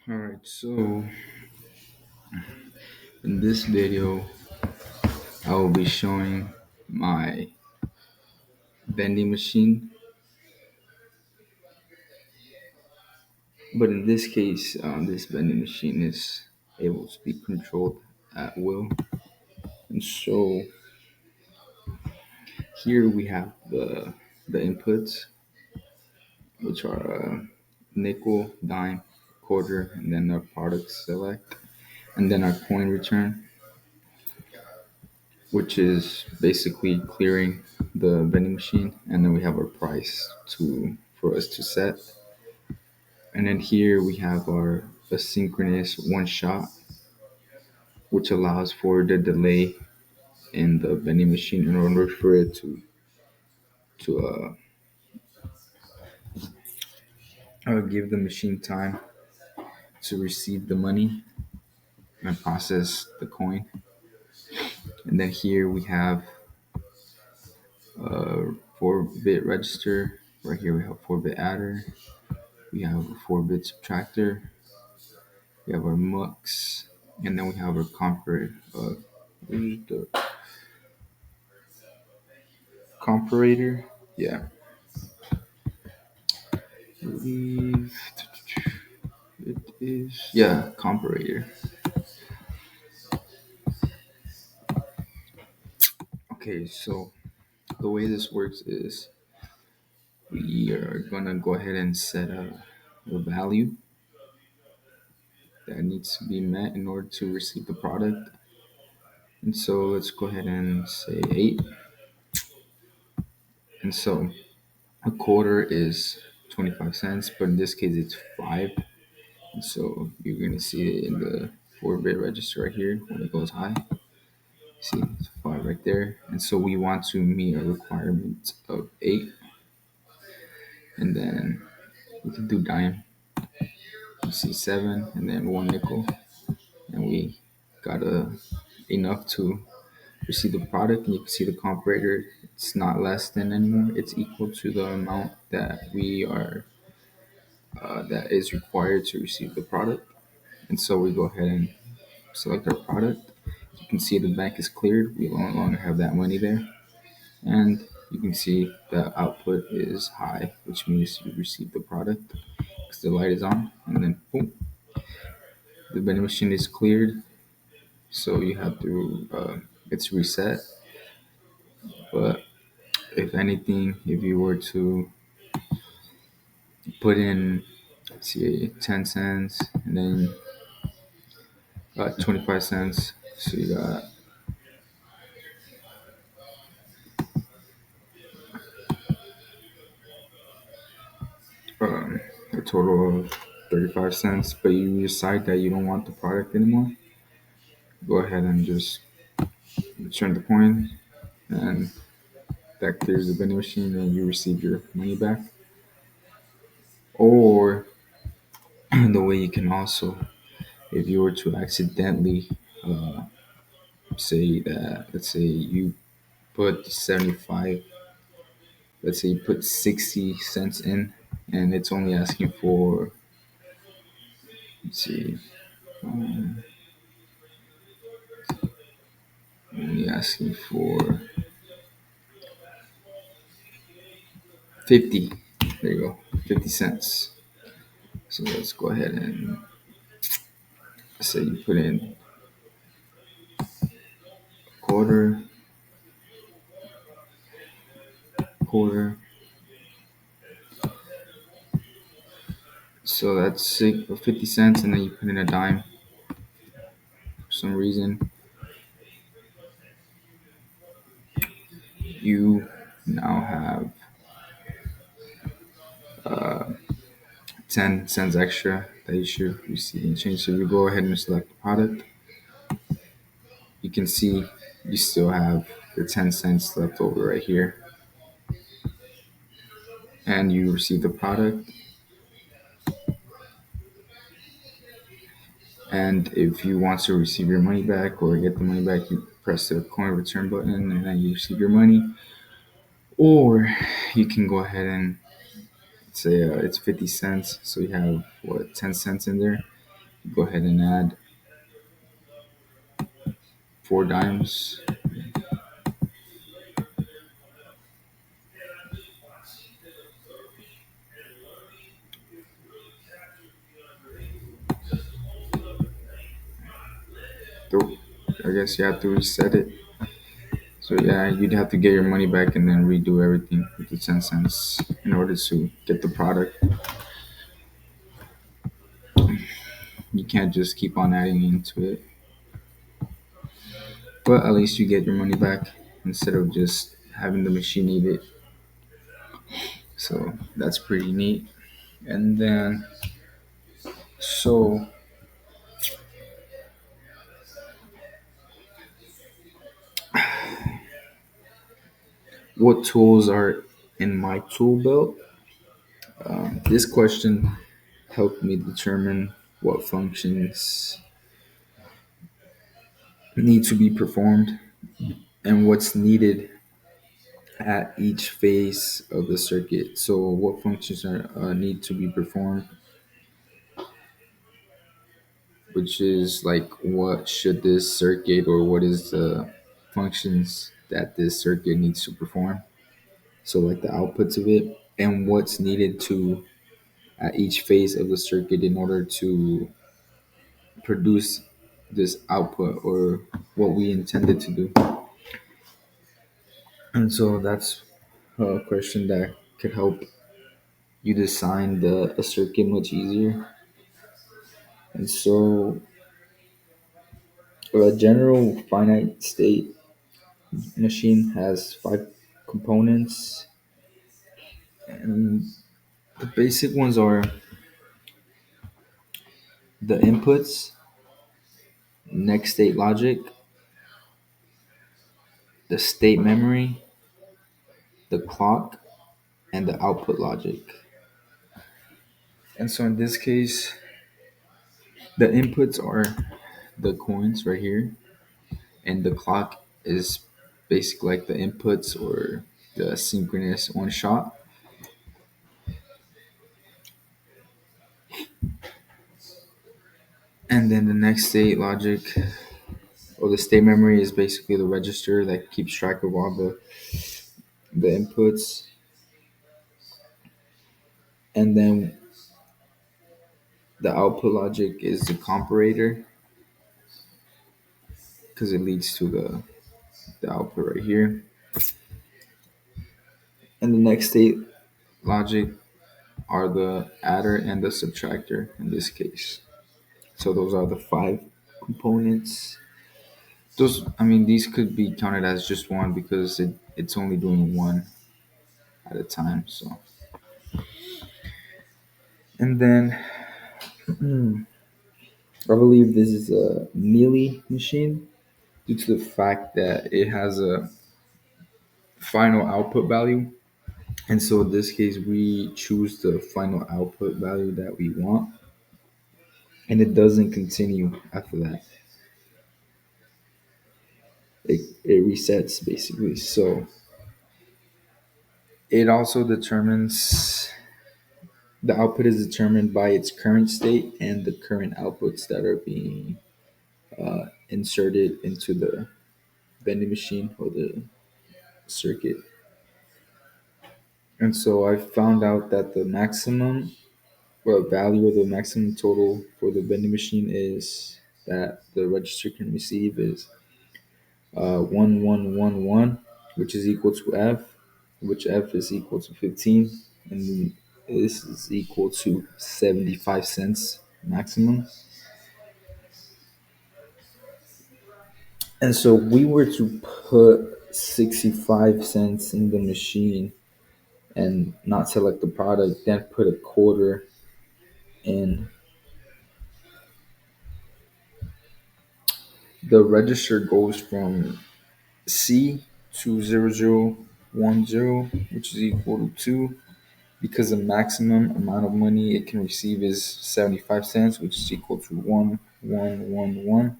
Alright, so in this video, I will be showing my vending machine, but in this case, this vending machine is able to be controlled at will. And so here we have the inputs, which are nickel, dime, quarter, and then our product select, and then our coin return, which is basically clearing the vending machine, and then we have our price to for us to set. And then here we have our asynchronous one shot, which allows for the delay in the vending machine in order for it to give the machine time to receive the money and process the coin. And then here we have a 4-bit register. Right here we have 4-bit adder. We have a 4-bit subtractor. We have our mux, and then we have our the comparator. Yeah, I believe it is. Yeah, comparator. Okay, so the way this works is we are gonna go ahead and set a value that needs to be met in order to receive the product. And so let's go ahead and say 8. And so a quarter is 25 cents, but in this case it's 5. And so you're gonna see it in the 4-bit register right here when it goes high. See, it's 5 right there. And so we want to meet a requirement of 8. And then we can do dime. You see 7 and then 1 nickel. And we got enough to receive the product. And you can see the comparator, it's not less than anymore. It's equal to the amount that we are that is required to receive the product. And so we go ahead and select our product. You can see the bank is cleared. We no longer have that money there. And you can see the output is high, which means you received the product because the light is on. And then boom, the vending machine is cleared. So you have to, it's reset. But if anything, if you were to put in, let's see, 10 cents and then 25 cents, so you got a total of 35 cents, but you decide that you don't want the product anymore, go ahead and just return the coin, and that clears the vending machine, and you receive your money back. Or the way you can also, if you were to accidentally say that, let's say you put 75, let's say you put 60 cents in, and it's only asking for, let's see, um, only asking for 50. There you go, 50 cents. So let's go ahead and say you put in quarter, quarter. So that's 50 cents, and then you put in a dime. For some reason, you now have 10 cents extra that you should receive in change. So you go ahead and select the product. You can see you still have the 10 cents left over right here. And you receive the product. And if you want to receive your money back or get the money back, you press the coin return button and then you receive your money. Or you can go ahead and say it's 50 cents. So you have, 10 cents in there. Go ahead and add 4 dimes. To, I guess you have to reset it. So yeah, you'd have to get your money back and then redo everything with the 10 cents in order to get the product. You can't just keep on adding into it. But at least you get your money back instead of just having the machine eat it. So that's pretty neat. And then, so what tools are in my tool belt? This question helped me determine what functions need to be performed and what's needed at each phase of the circuit. So, what functions are need to be performed, which is like what should this circuit or what is the functions that this circuit needs to perform. So, like the outputs of it and what's needed to at each phase of the circuit in order to produce this output or what we intended to do. And so that's a question that could help you design a circuit much easier. And so a general finite state machine has 5 components, and the basic ones are the inputs, next state logic, the state memory, the clock, and the output logic. And so in this case, the inputs are the coins right here, and the clock is basically like the inputs or the synchronous one shot. And then the next state logic or the state memory is basically the register that keeps track of all the inputs. And then the output logic is the comparator because it leads to the output right here. And the next state logic are the adder and the subtractor in this case. So those are the 5 components. Those, I mean, these could be counted as just one because it's only doing one at a time. So, and then I believe this is a mealy machine due to the fact that it has a final output value. And so in this case, we choose the final output value that we want, and it doesn't continue after that. It resets basically. So it also determines the output is determined by its current state and the current outputs that are being inserted into the vending machine or the circuit. And so I found out that the maximum value or the maximum total for the vending machine is that the register can receive is 1111, which is equal to F, which F is equal to 15, and this is equal to 75 cents maximum. And so we were to put 65 cents in the machine and not select the product, then put a quarter in. The register goes from C to 0010, which is equal to 2, because the maximum amount of money it can receive is 75 cents, which is equal to 1111.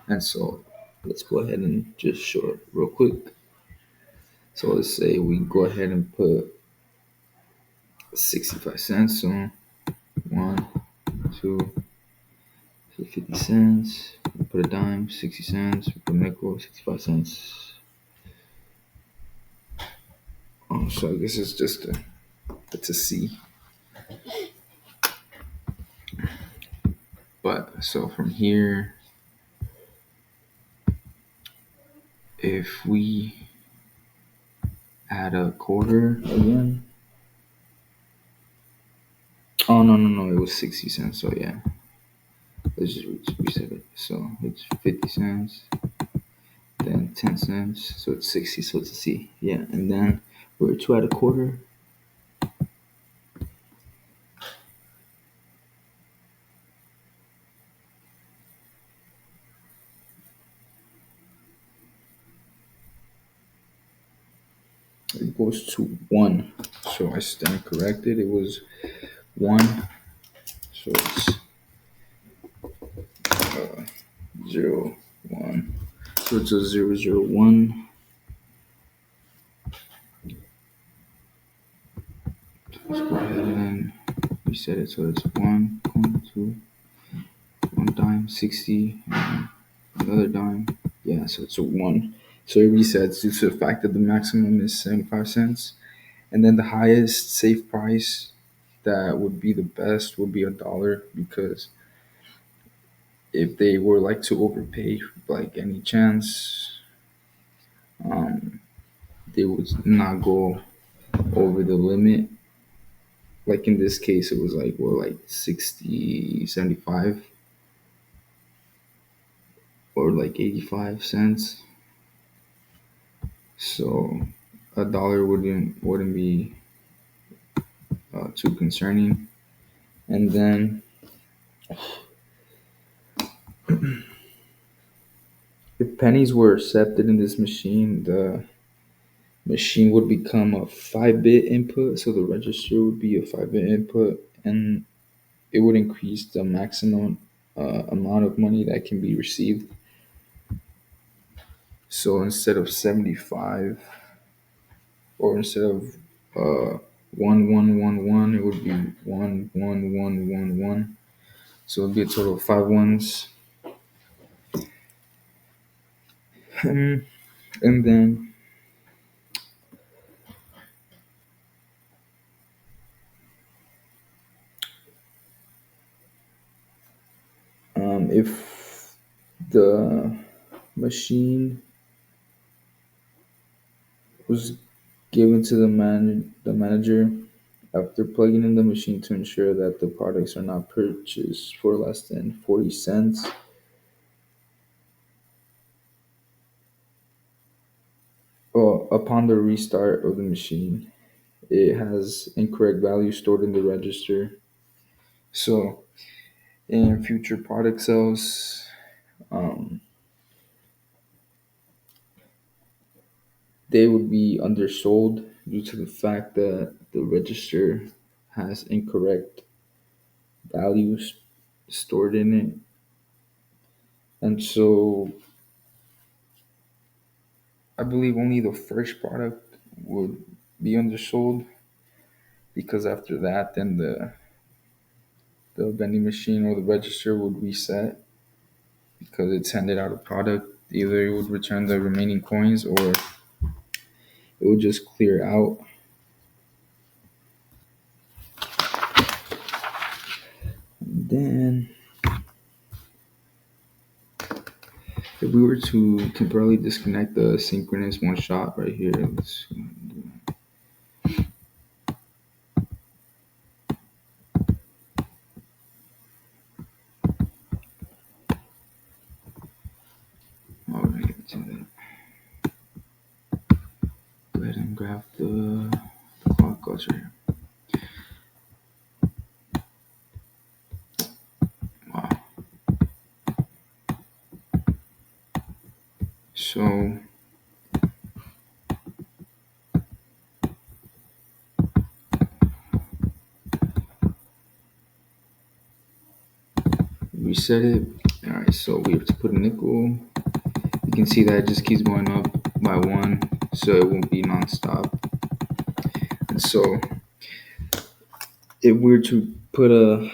And so let's go ahead and just show it real quick. So let's say we go ahead and put 65 cents. So 1, 2, 50 cents. We put a dime, 60 cents. We put a nickel, 65 cents. So I guess it's a C. But so from here, if we add a quarter again. Oh no, it was 60 cents. So yeah, let's just reset it. So it's 50 cents, then 10 cents. So it's 60. So it's a C. Yeah, and then we're to add a quarter. It goes to 1. So I stand corrected. It was 1. So it's 0, 1. So it's a 0, 0, 1. Let's go ahead and reset it. So it's 1, 2, 1 dime, 60, and another dime. Yeah, so it's a 1. So it resets due to the fact that the maximum is 75 cents. And then the highest safe price that would be the best would be $1, because if they were like to overpay, like any chance, um, they would not go over the limit. Like in this case, it was like, what, like 60, 75, or like 85 cents. So $1 wouldn't be too concerning. And then if pennies were accepted in this machine, the machine would become a 5-bit input. So the register would be a 5-bit input, and it would increase the maximum amount of money that can be received. So instead of 75, or instead of 1111, it would be 11111. So it'd be a total of 5 ones. And then if the machine was given to the manager after plugging in the machine to ensure that the products are not purchased for less than 40 cents. Well, upon the restart of the machine, it has incorrect value stored in the register. So in future product sales, um, they would be undersold due to the fact that the register has incorrect values stored in it. And so I believe only the first product would be undersold, because after that, then the vending machine or the register would reset, because it's handed out a product. Either it would return the remaining coins, or it would just clear out. And then if we were to temporarily disconnect the synchronous one shot right here, let's to that. Go ahead and grab the clock goes right here. Wow. So reset it. All right, so we have to put a nickel. You can see that it just keeps going up by 1, so it won't be nonstop. And so if we were to put a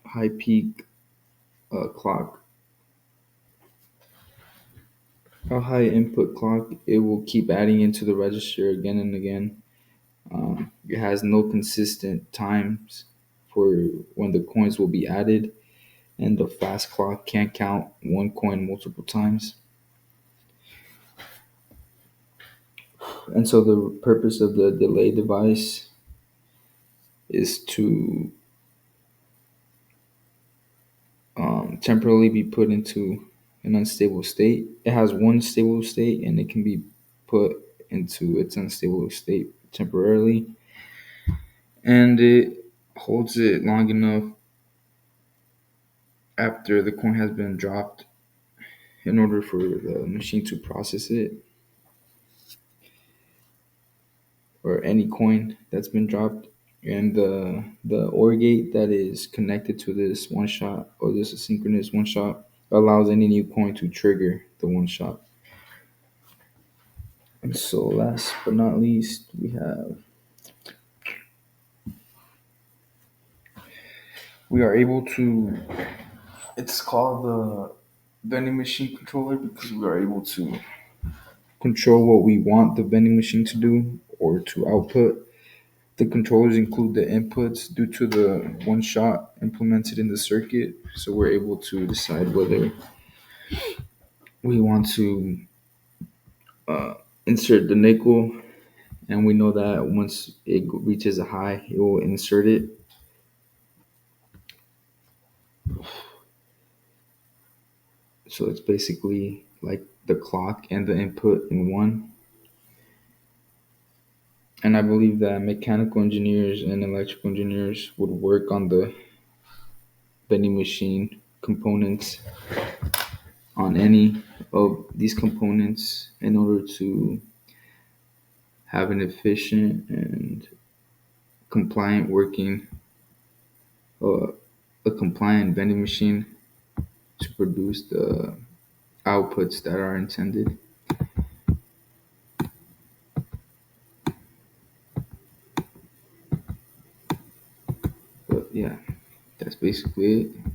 high peak clock, a high input clock. It will keep adding into the register again and again. It has no consistent times for when the coins will be added, and the fast clock can't count one coin multiple times. And so the purpose of the delay device is to temporarily be put into an unstable state. It has one stable state and it can be put into its unstable state temporarily. And it holds it long enough after the coin has been dropped in order for the machine to process it, or any coin that's been dropped. And the OR gate that is connected to this one shot or this asynchronous one shot allows any new coin to trigger the one shot. And so, last but not least, we are able to. It's called the vending machine controller because we are able to control what we want the vending machine to do or to output. The controllers include the inputs due to the one shot implemented in the circuit, so we're able to decide whether we want to uh, insert the nickel, and we know that once it reaches a high, it will insert it. So it's basically like the clock and the input in one. And I believe that mechanical engineers and electrical engineers would work on the vending machine components, on any of these components, in order to have an efficient and compliant working, uh, a compliant vending machine to produce the outputs that are intended. But yeah, that's basically it.